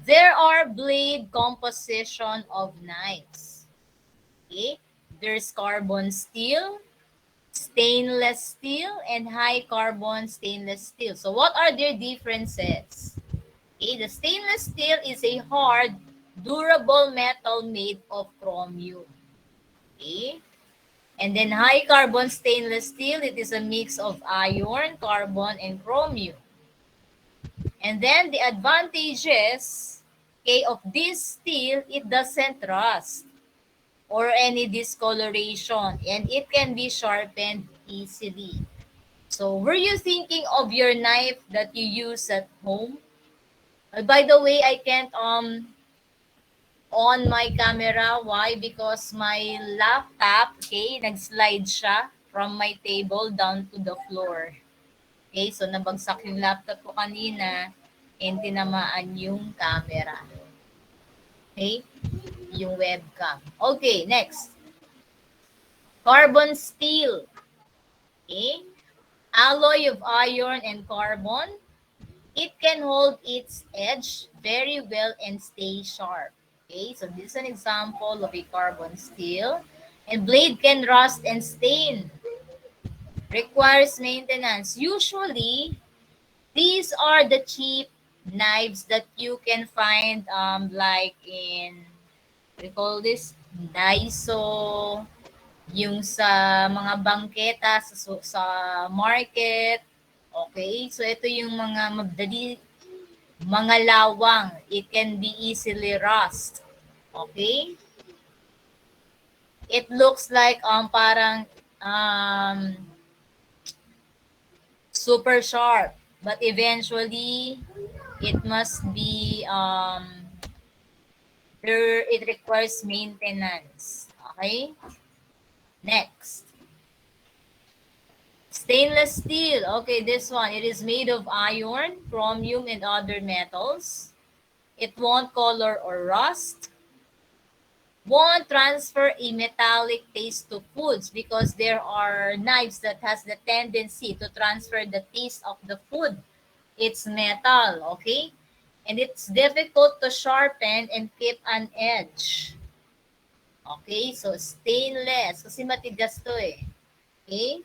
There are blade composition of knives. Okay? There's carbon steel, stainless steel, and high carbon stainless steel. So what are their differences? Okay, the stainless steel is a hard, durable metal made of chromium. Okay? And then high carbon stainless steel, it is a mix of iron, carbon, and chromium. And then the advantages, okay, of this steel, it doesn't rust or any discoloration, and it can be sharpened easily. So were you thinking of your knife that you use at home? By the way, I can't on my camera. Why? Because my laptop, okay, nag-slide siya from my table down to the floor. Okay, so nabagsak yung laptop ko kanina and tinamaan yung camera. Okay, yung webcam. Okay, next. Carbon steel. Okay, alloy of iron and carbon. It can hold its edge very well and stay sharp. Okay, so this is an example of a carbon steel. And blade can rust and stain. Requires maintenance. Usually, these are the cheap knives that you can find like in, we call this, Daiso, yung sa mga bangketa sa market. Okay, so ito yung mga madali, mga lawang. It can be easily rust. Okay? It looks like parang um, super sharp, but eventually it must be it requires maintenance. Okay? Next. Stainless steel. Okay, this one. It is made of iron, chromium, and other metals. It won't color or rust. Won't transfer a metallic taste to foods because there are knives that has the tendency to transfer the taste of the food. It's metal, okay? And it's difficult to sharpen and keep an edge. Okay, so stainless. Kasi matigas to eh. Okay?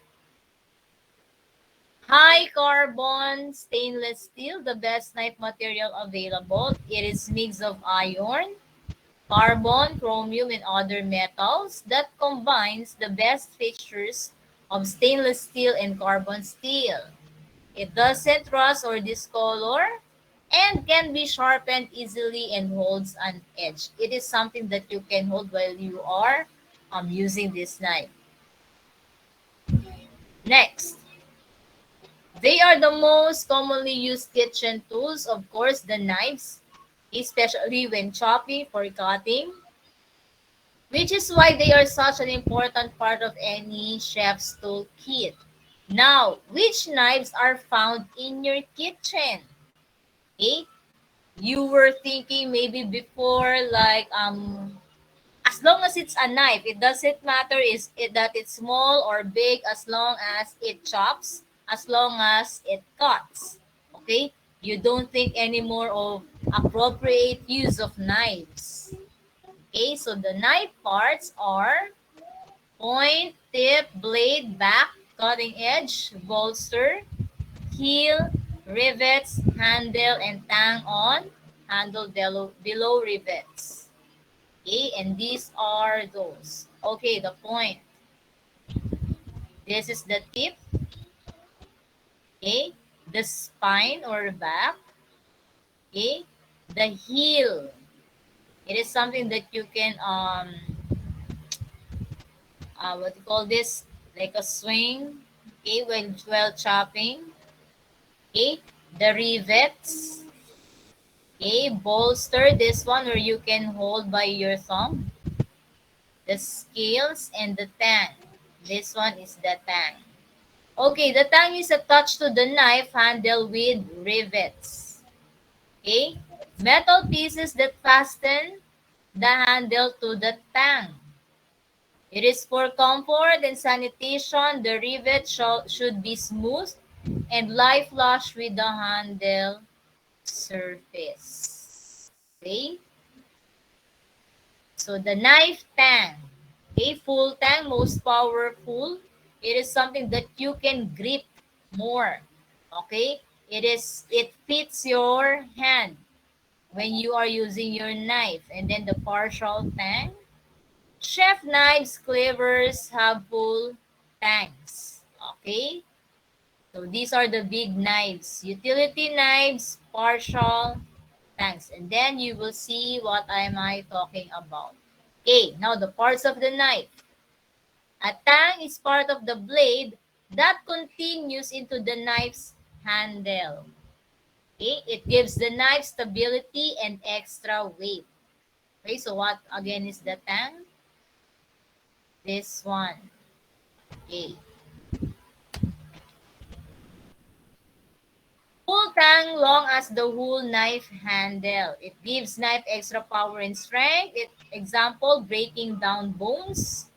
High carbon stainless steel, the best knife material available. It is mix of iron, carbon, chromium, and other metals that combines the best features of stainless steel and carbon steel. It doesn't rust or discolor and can be sharpened easily and holds an edge. It is something that you can hold while you are using this knife. Next, they are the most commonly used kitchen tools, of course, the knives, especially when chopping for cutting, which is why they are such an important part of any chef's toolkit. Now, which knives are found in your kitchen? Okay? You were thinking maybe before like as long as it's a knife, it doesn't matter is it that it's small or big as long as it chops, as long as it cuts. Okay? You don't think anymore of appropriate use of knives. Okay, so the knife parts are point, tip, blade, back, cutting edge, bolster, heel, rivets, handle, and tang on, handle below rivets. Okay, and these are those. Okay, the point. This is the tip. Okay, the spine or back. Okay, the heel. It is something that you can what you call this, like a swing. Okay, while chopping. Okay, the rivets. Okay, bolster, this one where you can hold by your thumb. The scales and the tang. This one is the tang. Okay, the tang is attached to the knife handle with rivets. Okay, metal pieces that fasten the handle to the tang. It is for comfort and sanitation. The rivet should be smooth and lie flush with the handle surface. Okay? So the knife tang. Okay, full tang, most powerful. It is something that you can grip more. Okay? It fits your hand when you are using your knife. And then the partial tang. Chef knives, cleavers have full tangs. Okay? So these are the big knives. Utility knives, partial tangs. And then you will see what am I talking about. Okay, now the parts of the knife. A tang is part of the blade that continues into the knife's handle. Okay, it gives the knife stability and extra weight. Okay, so what again is the tang? This one. Okay. Full tang long as the whole knife handle. It gives knife extra power and strength. Example, breaking down bones.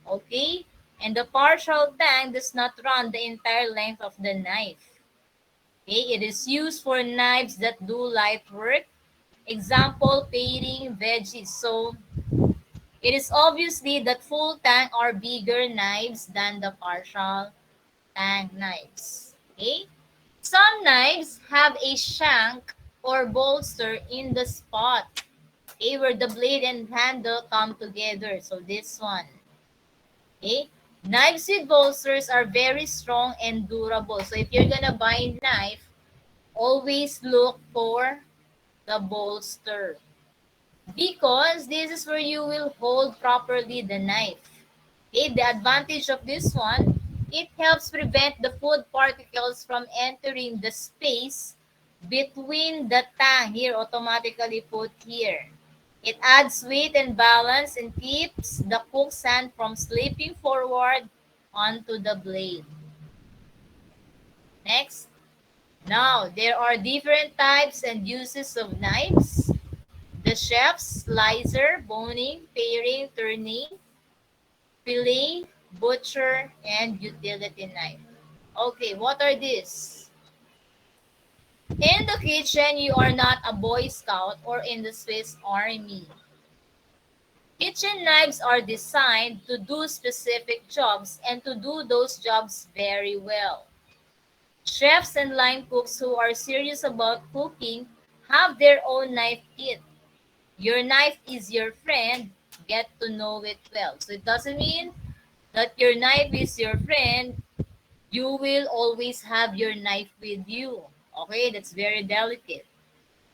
Okay? And the partial tang does not run the entire length of the knife. Okay? It is used for knives that do light work. Example, paring veggies. So, it is obviously that full tang are bigger knives than the partial tang knives. Okay? Some knives have a shank or bolster in the spot, okay, where the blade and handle come together. So this one. Okay? Knives with bolsters are very strong and durable. So if you're gonna buy a knife, always look for the bolster. Because this is where you will hold properly the knife. Okay, the advantage of this one, it helps prevent the food particles from entering the space between the tang here automatically put here. It adds weight and balance and keeps the cook's hand from slipping forward onto the blade. Next. Now, there are different types and uses of knives. The chef's slicer, boning, paring, turning, fillet, butcher, and utility knife. Okay, what are these? In the kitchen, you are not a Boy Scout or in the Swiss Army. Kitchen knives are designed to do specific jobs and to do those jobs very well. Chefs and line cooks who are serious about cooking have their own knife kit. Your knife is your friend. Get to know it well. So it doesn't mean that your knife is your friend. You will always have your knife with you. Okay, that's very delicate.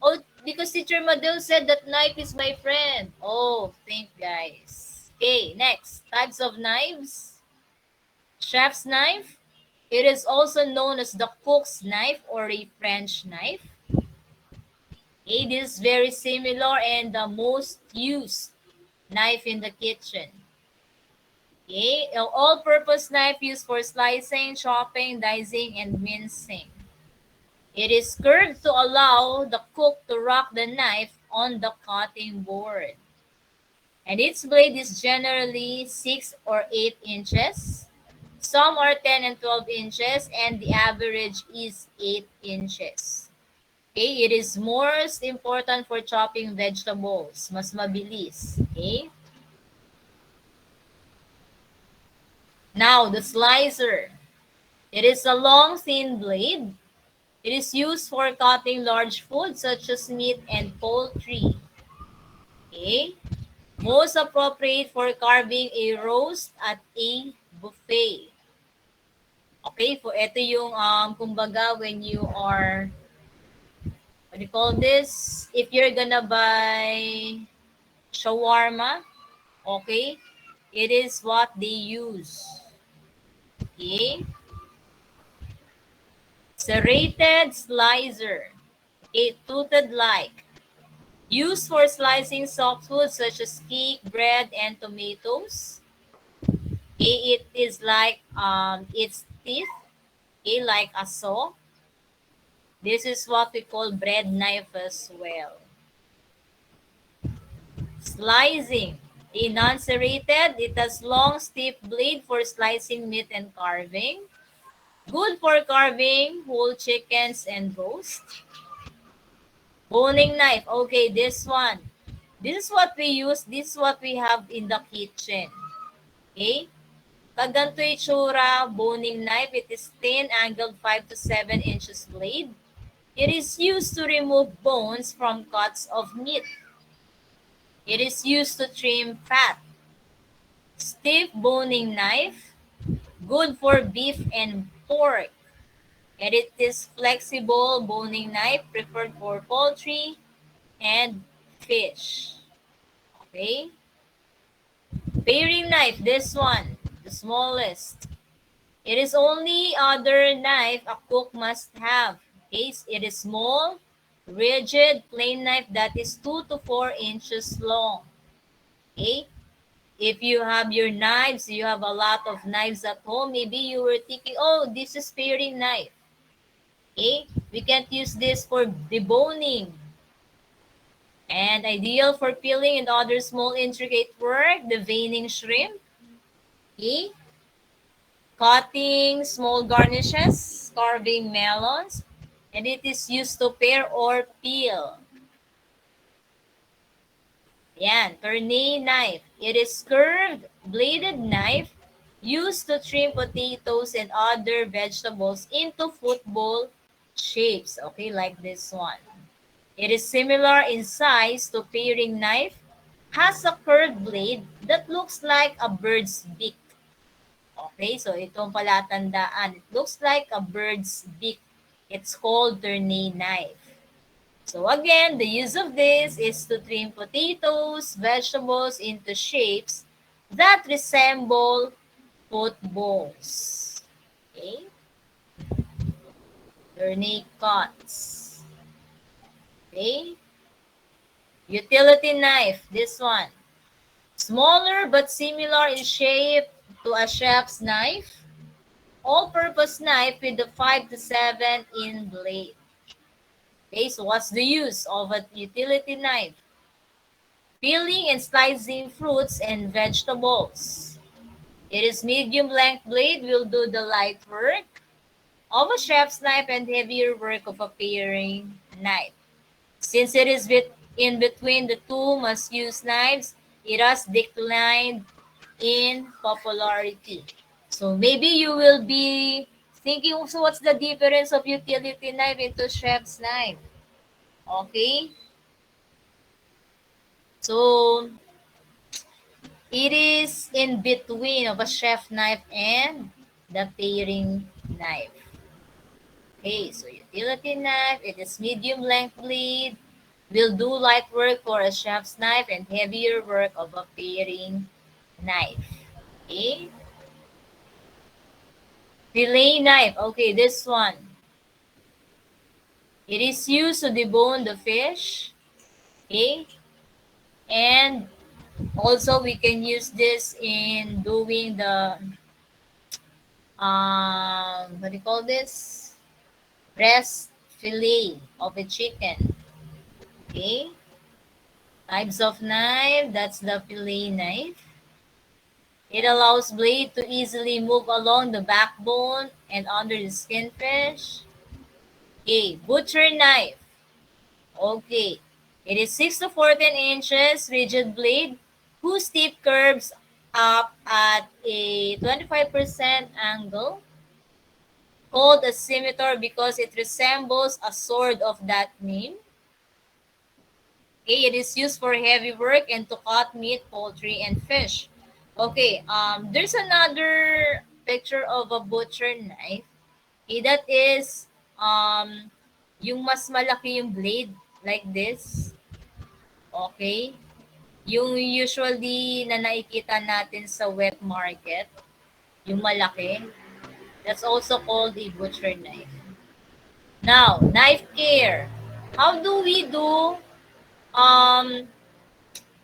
Oh, because Teacher Madel said that knife is my friend. Oh, think guys. Okay, next. Types of knives. Chef's knife. It is also known as the cook's knife or a French knife. It is very similar and the most used knife in the kitchen. Okay, an all-purpose knife used for slicing, chopping, dicing, and mincing. It is curved to allow the cook to rock the knife on the cutting board. And its blade is generally 6 or 8 inches. Some are 10 and 12 inches, and the average is 8 inches. Okay, it is most important for chopping vegetables. Mas mabilis. Okay? Now, the slicer. It is a long, thin blade. It is used for cutting large food such as meat and poultry. Okay? Most appropriate for carving a roast at a buffet. Okay? For ito yung, kumbaga, when you are, what do you call this? If you're gonna buy shawarma, okay? It is what they use. Okay? Serrated slicer. A toothed like. Used for slicing soft foods such as cake, bread, and tomatoes. It is like its teeth, like a saw. This is what we call bread knife as well. Slicing. A non-serrated, it has long, stiff blade for slicing meat and carving. Good for carving whole chickens and roast. Boning knife. Okay, this one. This is what we use. This is what we have in the kitchen. Okay? Pag ganito itsura, boning knife, it is thin, angled 5 to 7 inches blade. It is used to remove bones from cuts of meat. It is used to trim fat. Stiff boning knife, good for beef and pork. And it is flexible boning knife, preferred for poultry and fish. Okay? Paring knife, this one, the smallest. It is only other knife a cook must have. Okay? It is small, rigid, plain knife that is 2 to 4 inches long. Okay? If you have your knives, you have a lot of knives at home, maybe you were thinking, oh, this is paring knife. Okay? We can't use this for deboning. And ideal for peeling and other small intricate work, the veining shrimp. Okay? Cutting small garnishes, carving melons, and it is used to pare or peel. Yan, tournée knife. It is curved, bladed knife used to trim potatoes and other vegetables into football shapes. Okay, like this one. It is similar in size to paring knife, has a curved blade that looks like a bird's beak. Okay, so itong palatandaan. It looks like a bird's beak. It's called tournée knife. So again, the use of this is to trim potatoes, vegetables into shapes that resemble footballs. Okay? Tournée cuts. Okay? Utility knife, this one. Smaller but similar in shape to a chef's knife. All-purpose knife with the 5 to 7 in blade. Okay, so what's the use of a utility knife? Peeling and slicing fruits and vegetables. It is medium length blade will do the light work of a chef's knife and heavier work of a paring knife. Since it is in between the two must-use knives, it has declined in popularity. So maybe you will be thinking, so what's the difference of utility knife into chef's knife? Okay? So, it is in between of a chef knife and the paring knife. Okay, so utility knife, it is medium length blade, will do light work for a chef's knife and heavier work of a paring knife. Okay? Fillet knife, okay, this one. It is used to debone the fish. Okay? And also we can use this in doing the what do you call this? Breast fillet of a chicken. Okay? Types of knife, that's the fillet knife. It allows blade to easily move along the backbone and under the skin fish. Okay, butcher knife. Okay. It is 6 to 14 inches rigid blade whose tip curves up at a 25% angle, called a scimitar because it resembles a sword of that name. Okay, it is used for heavy work and to cut meat, poultry, and fish. Okay, there's another picture of a butcher knife. Okay, that is, yung mas malaki yung blade, like this. Okay? Yung usually na nakikita natin sa wet market, yung malaki, that's also called a butcher knife. Now, knife care. How do we do um,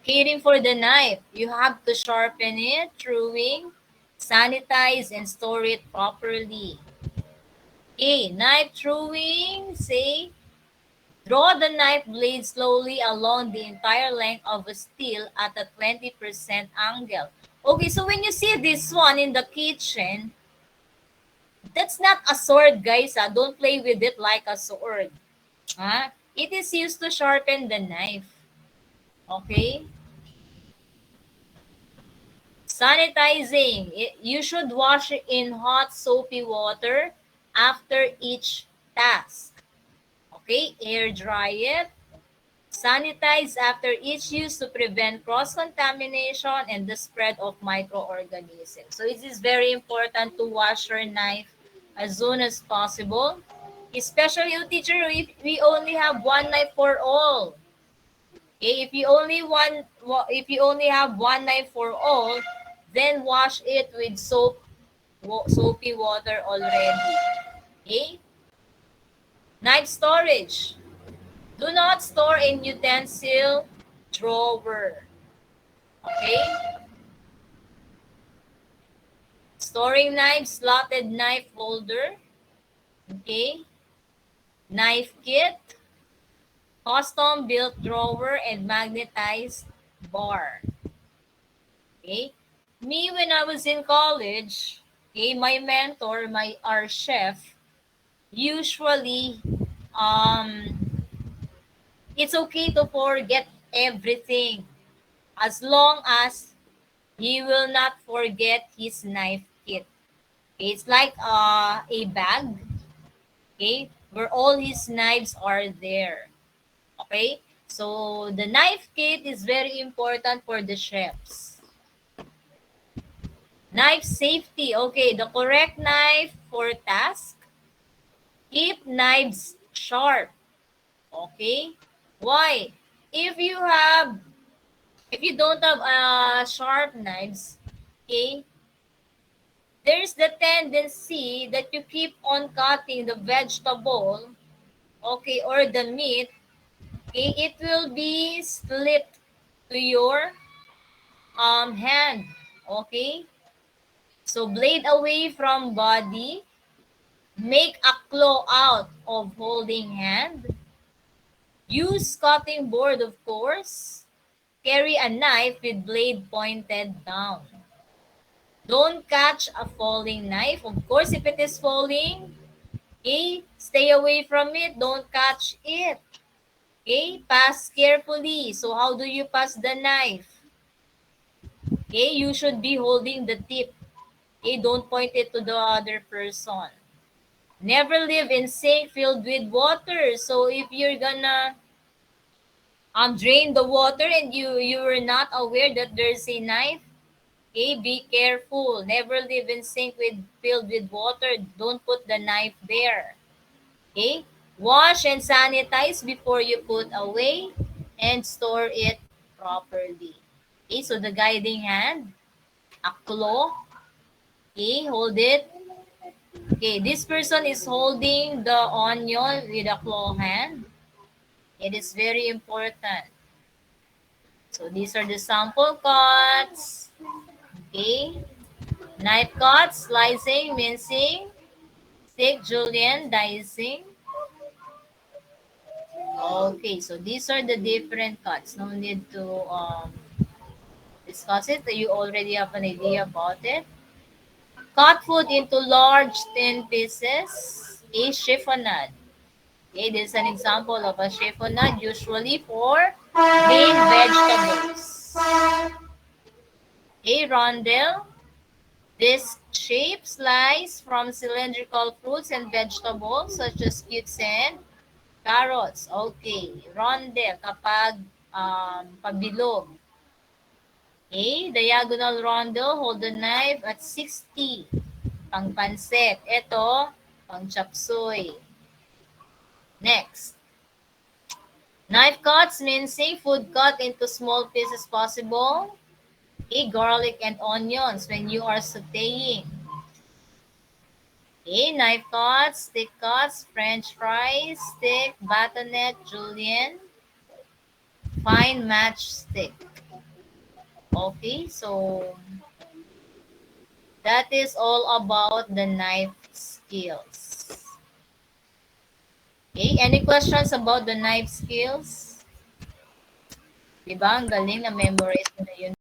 caring for the knife? You have to sharpen it, truing, sanitize, and store it properly. Okay, knife truing, say, draw the knife blade slowly along the entire length of a steel at a 20% angle. Okay, so when you see this one in the kitchen, that's not a sword, guys. Don't play with it like a sword. Huh? It is used to sharpen the knife. Okay? Sanitizing. You should wash it in hot soapy water after each task. Okay? Air dry it. Sanitize after each use to prevent cross-contamination and the spread of microorganisms. So it is very important to wash your knife as soon as possible. Especially, teacher, if we only have one knife for all. Okay, if you only have one knife for all, then wash it with soapy water already. Okay? Knife storage. Do not store in utensil drawer. Okay? Storing knives, slotted knife holder. Okay? Knife kit, custom built drawer, and magnetized bar. Okay? Me, when I was in college, okay, my mentor, our chef, usually, um, it's okay to forget everything as long as he will not forget his knife kit. Okay, it's like a bag, okay, where all his knives are there. Okay, so the knife kit is very important for the chefs. Knife safety. Okay, the correct knife for task. Keep knives sharp. Okay, why? If you have, if you don't have sharp knives, okay, there's the tendency that you keep on cutting the vegetable, okay, or the meat, okay, it will be split to your hand, okay? So blade away from body, make a claw out of holding hand, use cutting board of course, carry a knife with blade pointed down. Don't catch a falling knife. Of course, if it is falling, okay, stay away from it. Don't catch it. Okay, pass carefully. So how do you pass the knife? Okay, you should be holding the tip. Okay, don't point it to the other person. Never leave in sink filled with water. So if you're gonna drain the water and you were not aware that there's a knife, okay, be careful. Never leave in sink filled with water. Don't put the knife there. Okay? Wash and sanitize before you put away and store it properly. Okay, so the guiding hand, a claw. Okay, hold it. Okay, this person is holding the onion with a claw hand. It is very important. So these are the sample cuts. Okay, knife cuts, slicing, mincing, stick, julienne, dicing. Okay, so these are the different cuts. No need to discuss it. You already have an idea about it. Cut food into large, thin pieces. A chiffonade. Okay, this is an example of a chiffonade, usually for green vegetables. A rondelle. This shape slice from cylindrical fruits and vegetables such as cuts and carrots. Okay. Rondelle kapag pabilog. Okay. Diagonal rondelle, hold the knife at 60. Pang pansit. Ito, pang chop suey. Next. Knife cuts, mincing, food cut into small pieces possible. Okay. Garlic and onions when you are sauteing. Okay. Knife cuts, stick cuts, french fries, stick, batonette, julienne, fine matchstick. Okay, so that is all about the knife skills. Okay, any questions about the knife skills? Diba? Ang galing na memorize mo na yun.